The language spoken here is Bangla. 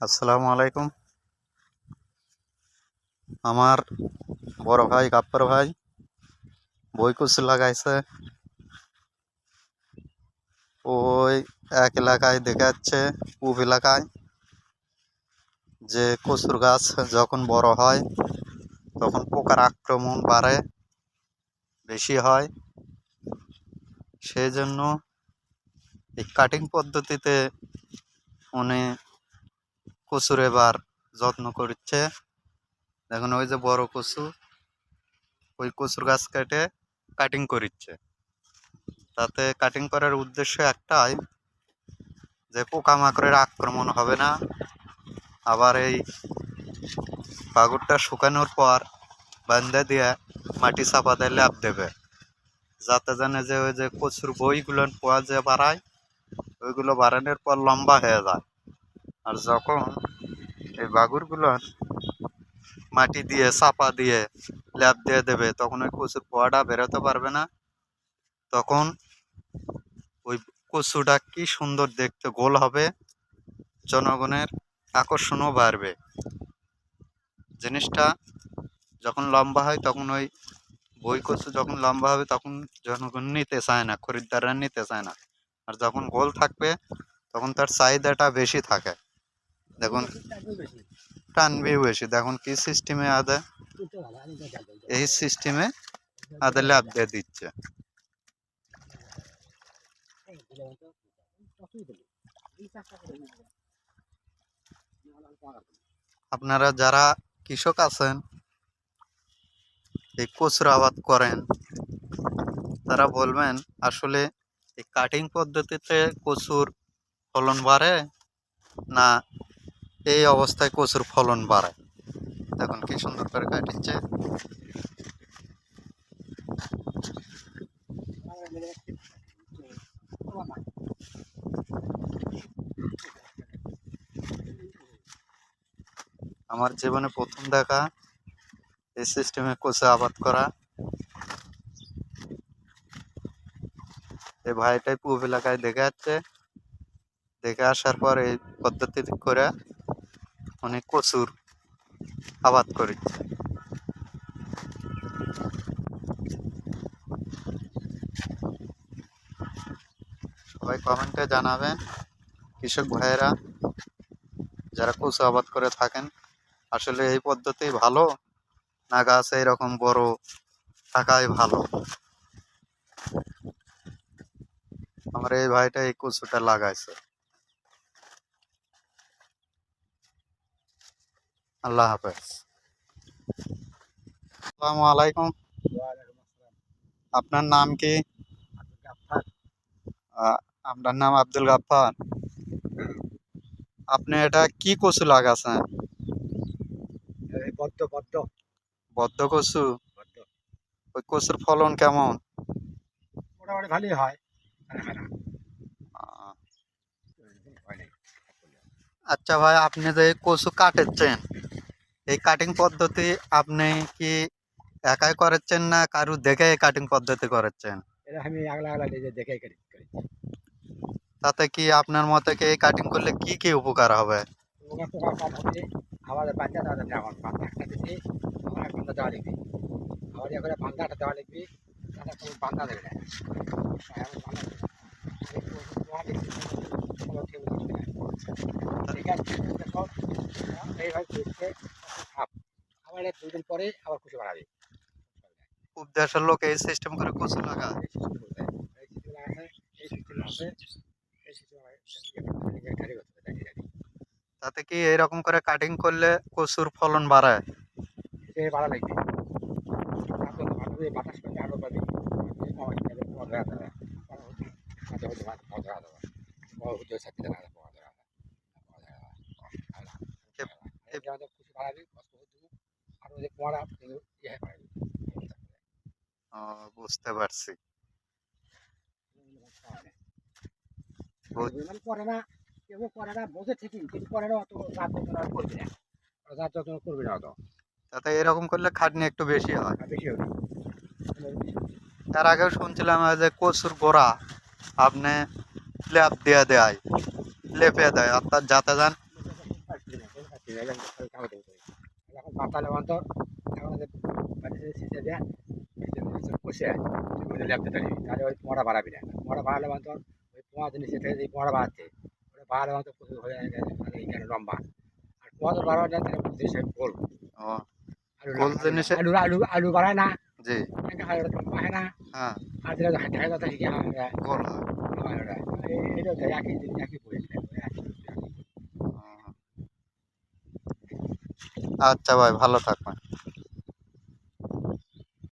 আসসালামু আলাইকুম। আমার বড় ভাই গাপ্পর ভাই বই কচু লাগাইছে। ওই এক এলাকায় দেখা যাচ্ছে পূব এলাকায় যে কচুর গাছ যখন বড় হয় তখন পোকার আক্রমণ বাড়ে বেশি হয়। সেই জন্য এই কাটিং পদ্ধতিতে উনি কচুর এবার যত্ন করছে। দেখুন ওই যে বড় কচু, ওই কচুর গাছ কেটে কাটিং করছে। তাতে কাটিং করার উদ্দেশ্য একটাই, যে পোকামাকড়ের আক্রমণ হবে না। আবার এই পাগুরটা শুকানোর পর বান্ধা দিয়ে মাটি চাপা দিয়ে ল্যাপ দেবে, যাতে জানে যে ওই যে কচুর বইগুলো পোয়া যে বাড়ায়, ওইগুলো বাড়ানোর পর লম্বা হয়ে যায়। আর যখন এই বাগুরগুলো মাটি দিয়ে চাপা দিয়ে ল্যাপ দিয়ে দেবে, তখন ওই কচুর পোয়াটা বেরোতে পারবে না। তখন ওই কচুটা কি সুন্দর দেখতে গোল হবে, জনগণের আকর্ষণও বাড়বে। জিনিসটা যখন লম্বা হয় তখন ওই বই কচু যখন লম্বা হবে তখন জনগণ নিতে চায় না, খরিদ্দাররা নিতে চায় না। আর যখন গোল থাকবে তখন তার চাহিদাটা বেশি থাকে। দেখুন টানবেও বেশি। দেখুন কি সিস্টেমে আদে, এই সিস্টেমে আদে ল্যাপ দিয়ে দিচ্ছে। আপনারা যারা কৃষক আছেন, এই কচুর আবাদ করেন, তারা বলবেন আসলে এই কাটিং পদ্ধতিতে কচুর ফলন বাড়ে না এই অবস্থায় কচুর ফলন বাড়ে। দেখুন কি সুন্দর করে কাটিচ্ছে। আমার জীবনে প্রথম দেখা এই সিস্টেমে কচু আবাদ করা। এই ভাইটাই পূব এলাকায় দেখে যাচ্ছে, দেখে আসার পর এই পদ্ধতি করে অনেক কচুর আবাদ করছে। সবাই কমেন্টে জানাবেন, কৃষক ভাইয়েরা যারা কচু আবাদ করে থাকেন, আসলে এই পদ্ধতি ভালো না গাছ এইরকম বড় থাকাই ভালো। আমার এই ভাইটা এই কচুটা লাগাইছে। আল্লাহ হাফেজ। আসসালামু আলাইকুম। আপনার নাম কি? আপনার নাম আব্দুল গাফফার। আপনি এটা কি কচু লাগাছেন? বদ্ধ কচু। ওই কচুর ফলন কেমন? মোটামুটি ভালোই হয়। আহ, আচ্ছা ভাই, আপনি যে কচু কাটেছেন, এই কাটিং পদ্ধতি আপনি কি একাই করেছেন না কারু দেখে এই কাটিং পদ্ধতি করেছেন? এটা আমি আগলা আগলা নিজে দেখেই করি। তাতে কি আপনার মতে কি এই কাটিং করলে কি কি উপকার হবে? পোকা টোকা কম হবে, আমাদের বাচ্চা দেওয়া যেমন বান্ধা একটা দিচ্ছি, আমার এক বান্ধা দেওয়া লিখবি, আবার ইয়ে করে বান্ধাটা দেওয়া লিখবি, তাহলে কোনো বান্ধা দেবে না। এমন বান্ধা দেবে না। দেওয়া লিখবি, কোনো ঠিক লিখবি না। ঠিক আছে, দেখো এইভাবে করছে খাপ, আবার এক 2 দিন পরে আবার কুচি বাড়াবি। খুব দেশের লোক এই সিস্টেম করে কচু লাগায়। এই সিস্টেম করতে হয়। এই সিস্টেম আছে, এই সিস্টেম আছে, এই সিস্টেম গাড়ি করতে হবে, গাড়ি। তাতে কি এরকম করে কাটিং করলে কচুর ফলন বাড়ে? সে ভাড়া লাগবে, তারপর ভালো করে বাতাস করতে আরো পাবি, আমার খেলে পোকা ধরা দেবে, মাঝে হতে পোকা ধরা দেবে, পোকা হতে থাকতে না পোকা ধরা দেবে, পোকা ধরা এ- এ- দেবে, খুশি বাড়াবি কষ্ট হতে আর ওই যে পোড়া ইয়ে পাবি। বুঝতে পারছি। করে না, কেউ করে না, বোঝে ঠিকই কিন্তু করে না, অত রাত যত্ন আর করবি না, রাত যত্ন করবি না, অত তাতে এরকম করলে খাটনি একটু বেশি হয়। বেশি হবে। তার আগেও শুনছিলাম যে কচুর গোড়া আপনি লেপ দিয়ে দেয়, লেপে দেয়, অর্থাৎ যাতে যান কাগজ এখন পাতালে অন্তর এখন শীতে দেয় কষে লেপতে পারি তাহলে ওই পোঁয়াটা বাড়াবি না পোঁয়াটা বাড়ালে অন্তর ওই পোঁয়া জিনিস থেকে পোঁয়াটা বাড়াচ্ছে ওটা বাড়ালে অন্তর প্রচুর হয়ে যায় এইখানে লম্বা আর পোঁয়া তো বাড়ানো যায় তাহলে জিনিস গোল ও আলু গোল জিনিসে আলু আলু আলু বাড়ায় না জি আলু বাড়ে না হ্যাঁ আর যেটা ঢাকা কথা শিখে গোল হয় এটা একই জিনিস একই বই ও। আচ্ছা ভাই ভালো থাক